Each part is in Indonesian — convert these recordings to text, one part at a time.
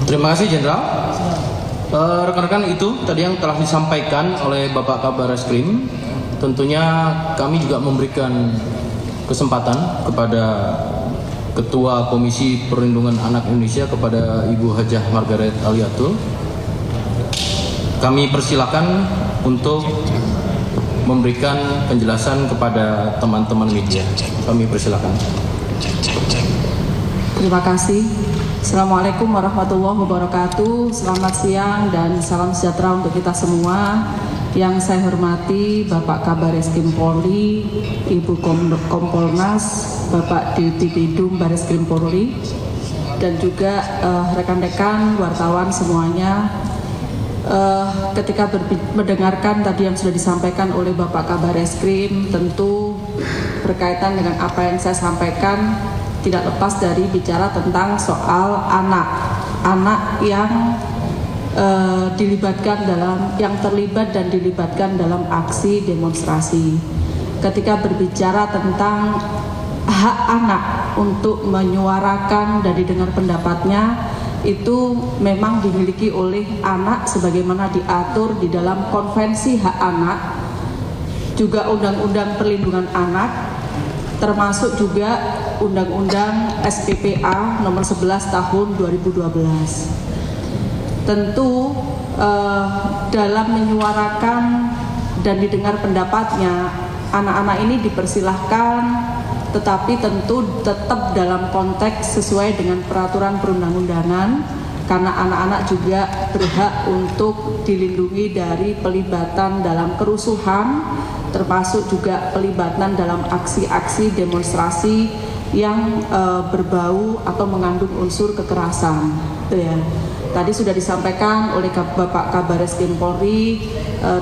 Terima kasih Jenderal. Rekan-rekan, itu tadi yang telah disampaikan oleh Bapak Kabar Eskrim. Tentunya kami juga memberikan kesempatan kepada Ketua Komisi Perlindungan Anak Indonesia, kepada Ibu Hajah Margaret Aliatul. Kami persilakan untuk memberikan penjelasan kepada teman-teman media. Kami persilakan. Terima kasih. Assalamualaikum warahmatullahi wabarakatuh. Selamat siang dan salam sejahtera untuk kita semua. Yang saya hormati Bapak Kabar Eskrim Polri, Ibu Kompolnas, Bapak Deputi Bidum Bareskrim Polri, dan juga rekan-rekan wartawan semuanya. Ketika mendengarkan tadi yang sudah disampaikan oleh Bapak Kabar Eskrim, tentu berkaitan dengan apa yang saya sampaikan, tidak lepas dari bicara tentang soal anak yang terlibat dan dilibatkan dalam aksi demonstrasi. Ketika berbicara tentang hak anak untuk menyuarakan dan didengar pendapatnya, itu memang dimiliki oleh anak sebagaimana diatur di dalam Konvensi Hak Anak, juga Undang-Undang Perlindungan Anak, termasuk juga Undang-Undang SPPA nomor 11 tahun 2012. Tentu dalam menyuarakan dan didengar pendapatnya, anak-anak ini dipersilahkan, tetapi tentu tetap dalam konteks sesuai dengan peraturan perundang-undangan, karena anak-anak juga berhak untuk dilindungi dari pelibatan dalam kerusuhan, termasuk juga pelibatan dalam aksi-aksi demonstrasi yang berbau atau mengandung unsur kekerasan. Itu ya. Tadi sudah disampaikan oleh Bapak Kabar Eskrim Polri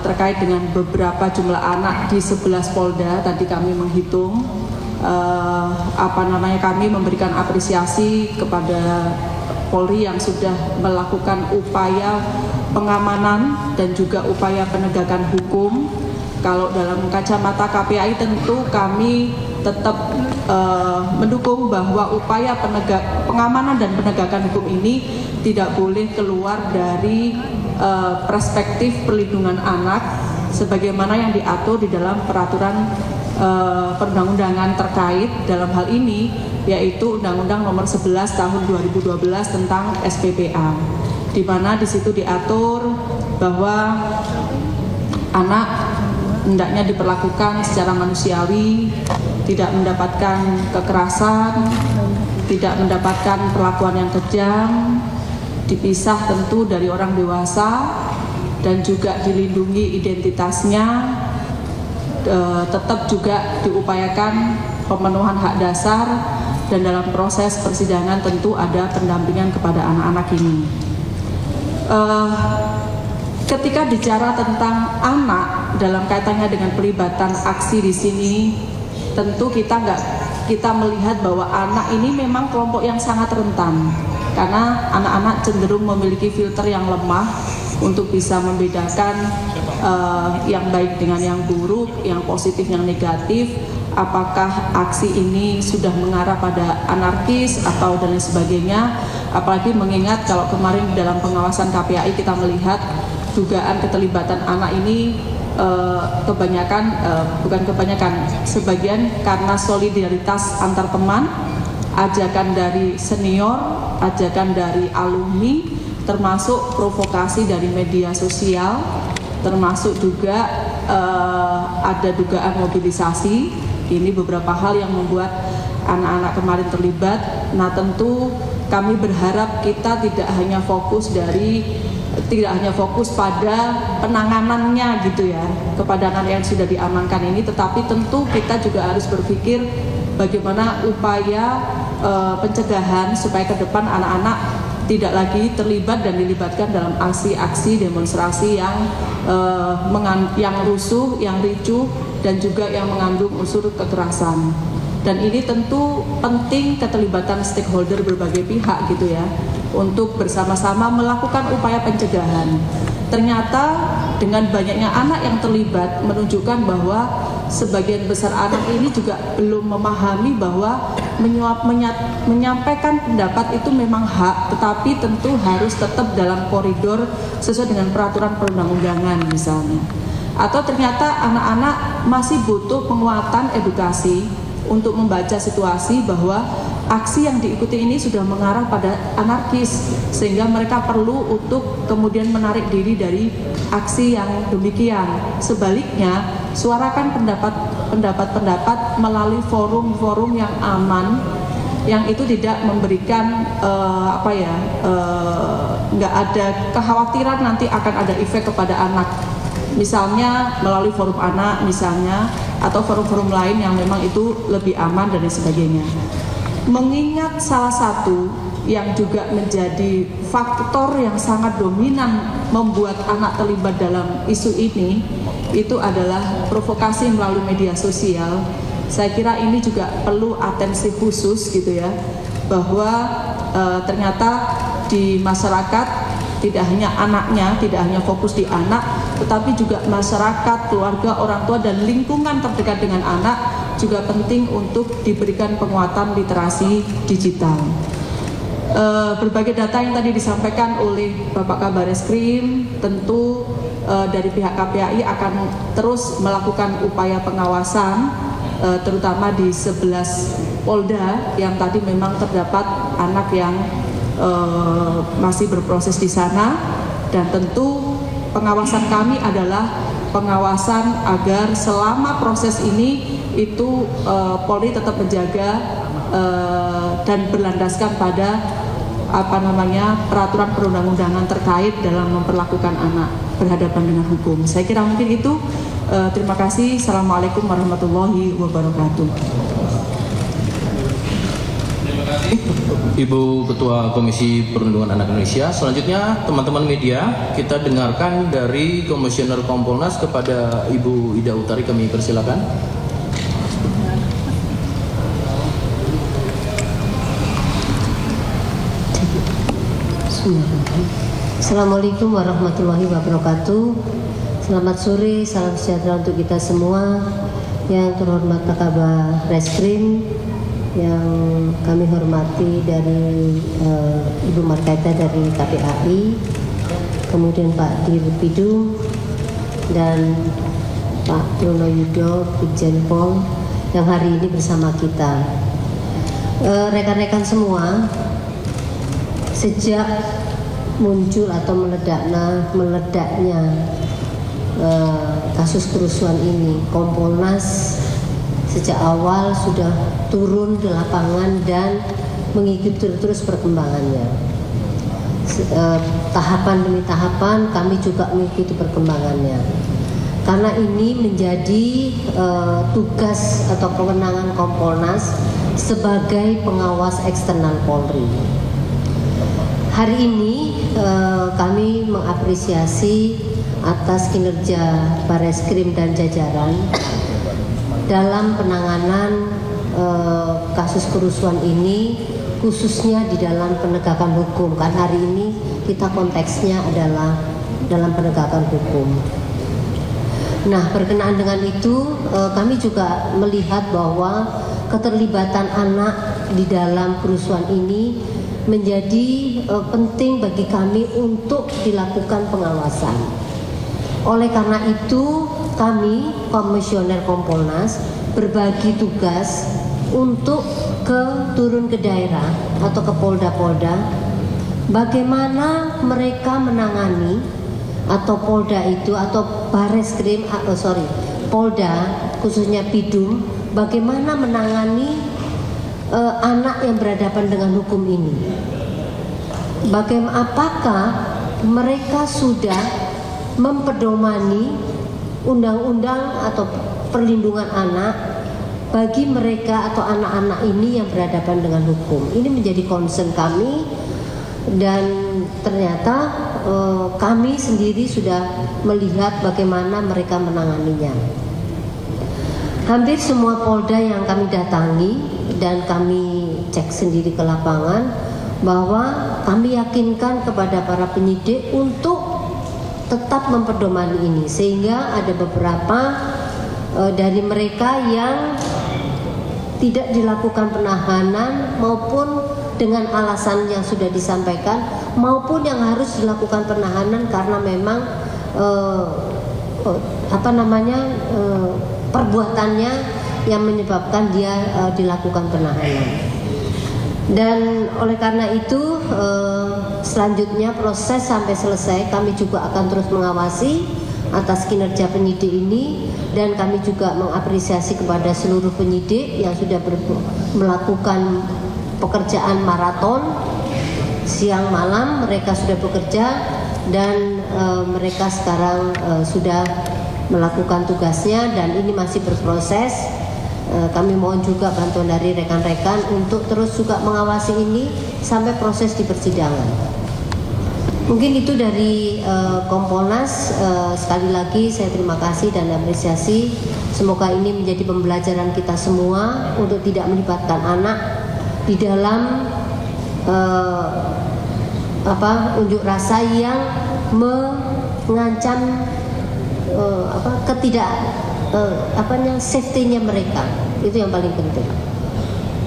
terkait dengan beberapa jumlah anak di 11 Polda. Tadi kami menghitung, kami memberikan apresiasi kepada Polri yang sudah melakukan upaya pengamanan dan juga upaya penegakan hukum. Kalau dalam kacamata KPAI tentu kami tetap mendukung bahwa upaya pengamanan dan penegakan hukum ini tidak boleh keluar dari perspektif perlindungan anak sebagaimana yang diatur di dalam peraturan perundang-undangan terkait dalam hal ini, yaitu Undang-Undang Nomor 11 Tahun 2012 tentang SPPA, di mana di situ diatur bahwa anak hendaknya diperlakukan secara manusiawi, tidak mendapatkan kekerasan, tidak mendapatkan perlakuan yang kejam, dipisah tentu dari orang dewasa, dan juga dilindungi identitasnya. Tetap juga diupayakan pemenuhan hak dasar, dan dalam proses persidangan tentu ada pendampingan kepada anak-anak ini. Ketika bicara tentang anak dalam kaitannya dengan pelibatan aksi di sini, tentu kita melihat bahwa anak ini memang kelompok yang sangat rentan, karena anak-anak cenderung memiliki filter yang lemah untuk bisa membedakan yang baik dengan yang buruk, yang positif, yang negatif, apakah aksi ini sudah mengarah pada anarkis atau dan lain sebagainya. Apalagi mengingat kalau kemarin dalam pengawasan KPAI kita melihat dugaan keterlibatan anak ini sebagian karena solidaritas antar teman, ajakan dari senior, ajakan dari alumni, termasuk provokasi dari media sosial, termasuk juga ada dugaan mobilisasi. Ini beberapa hal yang membuat anak-anak kemarin terlibat. Nah, tentu kami berharap kita tidak hanya fokus pada penanganannya gitu ya, kepada anak yang sudah diamankan ini, tetapi tentu kita juga harus berpikir bagaimana upaya pencegahan supaya ke depan anak-anak tidak lagi terlibat dan dilibatkan dalam aksi-aksi demonstrasi yang rusuh, yang ricuh, dan juga yang mengandung unsur kekerasan. Dan ini tentu penting keterlibatan stakeholder berbagai pihak gitu ya, untuk bersama-sama melakukan upaya pencegahan. Ternyata dengan banyaknya anak yang terlibat menunjukkan bahwa sebagian besar anak ini juga belum memahami bahwa menyampaikan pendapat itu memang hak, tetapi tentu harus tetap dalam koridor sesuai dengan peraturan perundang-undangan misalnya. Atau ternyata anak-anak masih butuh penguatan edukasi untuk membaca situasi bahwa aksi yang diikuti ini sudah mengarah pada anarkis, sehingga mereka perlu untuk kemudian menarik diri dari aksi yang demikian. Sebaliknya, suarakan pendapat-pendapat melalui forum-forum yang aman, yang itu tidak memberikan nggak ada kekhawatiran nanti akan ada efek kepada anak. Misalnya melalui forum anak misalnya, atau forum-forum lain yang memang itu lebih aman dan sebagainya. Mengingat salah satu yang juga menjadi faktor yang sangat dominan membuat anak terlibat dalam isu ini, itu adalah provokasi melalui media sosial. Saya kira ini juga perlu atensi khusus gitu ya, bahwa ternyata di masyarakat tidak hanya anaknya, tidak hanya fokus di anak, tetapi juga masyarakat, keluarga, orang tua, dan lingkungan terdekat dengan anak juga penting untuk diberikan penguatan literasi digital. Berbagai data yang tadi disampaikan oleh Bapak Kabareskrim, tentu dari pihak KPAI akan terus melakukan upaya pengawasan, terutama di 11 Polda yang tadi memang terdapat anak yang masih berproses di sana, dan tentu pengawasan kami adalah pengawasan agar selama proses ini itu Polri tetap menjaga dan berlandaskan pada peraturan perundang-undangan terkait dalam memperlakukan anak berhadapan dengan hukum. Saya kira mungkin itu. Terima kasih. Assalamualaikum warahmatullahi wabarakatuh. Ibu Ketua Komisi Perlindungan Anak Indonesia. Selanjutnya teman-teman media, kita dengarkan dari Komisioner Kompolnas kepada Ibu Ida Utari, kami persilakan. Assalamualaikum warahmatullahi wabarakatuh. Selamat sore, salam sejahtera untuk kita semua. Yang terhormat Pak Kabareskrim, yang kami hormati dari Ibu Markaita dari KPAI, kemudian Pak Dirpidum dan Pak Truno Yudo Brigjenpol yang hari ini bersama kita. Rekan-rekan semua, sejak muncul atau meledaknya kasus kerusuhan ini, Kompolnas sejak awal sudah turun di lapangan dan mengikuti terus perkembangannya. Tahapan demi tahapan kami juga mengikuti perkembangannya. Karena ini menjadi tugas atau kewenangan Kompolnas sebagai pengawas eksternal Polri. Hari ini kami mengapresiasi atas kinerja Bareskrim dan jajaran dalam penanganan kasus kerusuhan ini, khususnya di dalam penegakan hukum. Karena hari ini kita konteksnya adalah dalam penegakan hukum. Nah, berkenaan dengan itu, kami juga melihat bahwa keterlibatan anak di dalam kerusuhan ini menjadi penting bagi kami untuk dilakukan pengawasan. Oleh karena itu, kami Komisioner Kompolnas berbagi tugas untuk turun ke daerah atau ke polda-polda, bagaimana mereka menangani, atau polda itu atau Bareskrim Polda khususnya Pidum, bagaimana menangani anak yang berhadapan dengan hukum ini. Apakah mereka sudah mempedomani undang-undang atau perlindungan anak bagi mereka atau anak-anak ini yang berhadapan dengan hukum. Ini menjadi concern kami, dan ternyata kami sendiri sudah melihat bagaimana mereka menanganinya. Hampir semua polda yang kami datangi dan kami cek sendiri ke lapangan, bahwa kami yakinkan kepada para penyidik untuk tetap memperdomani ini, sehingga ada beberapa dari mereka yang tidak dilakukan penahanan maupun dengan alasan yang sudah disampaikan, maupun yang harus dilakukan penahanan karena memang perbuatannya yang menyebabkan dia dilakukan penahanan. Dan oleh karena itu selanjutnya proses sampai selesai kami juga akan terus mengawasi atas kinerja penyidik ini, dan kami juga mengapresiasi kepada seluruh penyidik yang sudah melakukan pekerjaan maraton siang malam. Mereka sudah bekerja dan mereka sekarang sudah melakukan tugasnya dan ini masih berproses. Kami mohon juga bantuan dari rekan-rekan untuk terus juga mengawasi ini sampai proses di persidangan. Mungkin itu dari Kompolnas. Sekali lagi saya terima kasih dan apresiasi. Semoga ini menjadi pembelajaran kita semua untuk tidak melibatkan anak di dalam unjuk rasa yang mengancam safety-nya mereka. Itu yang paling penting.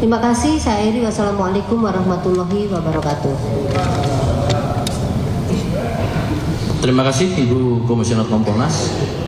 Terima kasih. Saya akhiri. Wassalamualaikum warahmatullahi wabarakatuh. Terima kasih Ibu Komisioner Kompolnas.